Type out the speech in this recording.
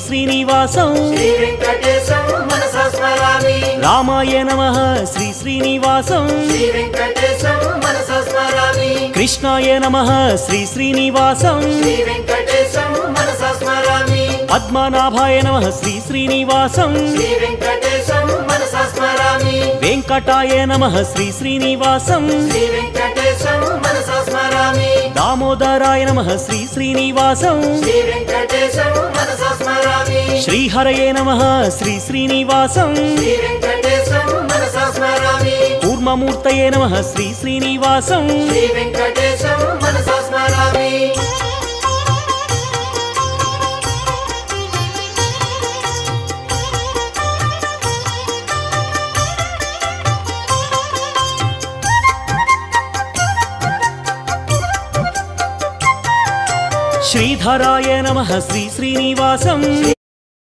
శ్రీనివాసం శ్రీ వెంకటేశం మనసా స్మరామి రామాయ నమః శ్రీ శ్రీనివాసం శ్రీ వెంకటేశం మనసా స్మరామి కృష్ణాయ నమః శ్రీ శ్రీనివాసం శ్రీ వెంకటేశం మనసా స్మరామి పద్మనాభాయ నమః శ్రీ శ్రీనివాసం శ్రీ వెంకటేశం మనసా స్మరామి వెంకటాయ నమః శ్రీ శ్రీనివాసం శ్రీ వెంకటేశం మనసా స్మరామి దామోదరాయ నమః శ్రీ శ్రీనివాసం శ్రీ వెంకటేశం మనసా స్మరామి శ్రీహరయే నమః శ్రీ శ్రీనివాసం శ్రీ వెంకటేశం మనసా స్మరామి కూర్మమూర్తయే నమః శ్రీ శ్రీనివాసం శ్రీ వెంకటేశం మనసా స్మరామి శ్రీధరాయ నమః శ్రీ శ్రీనివాసం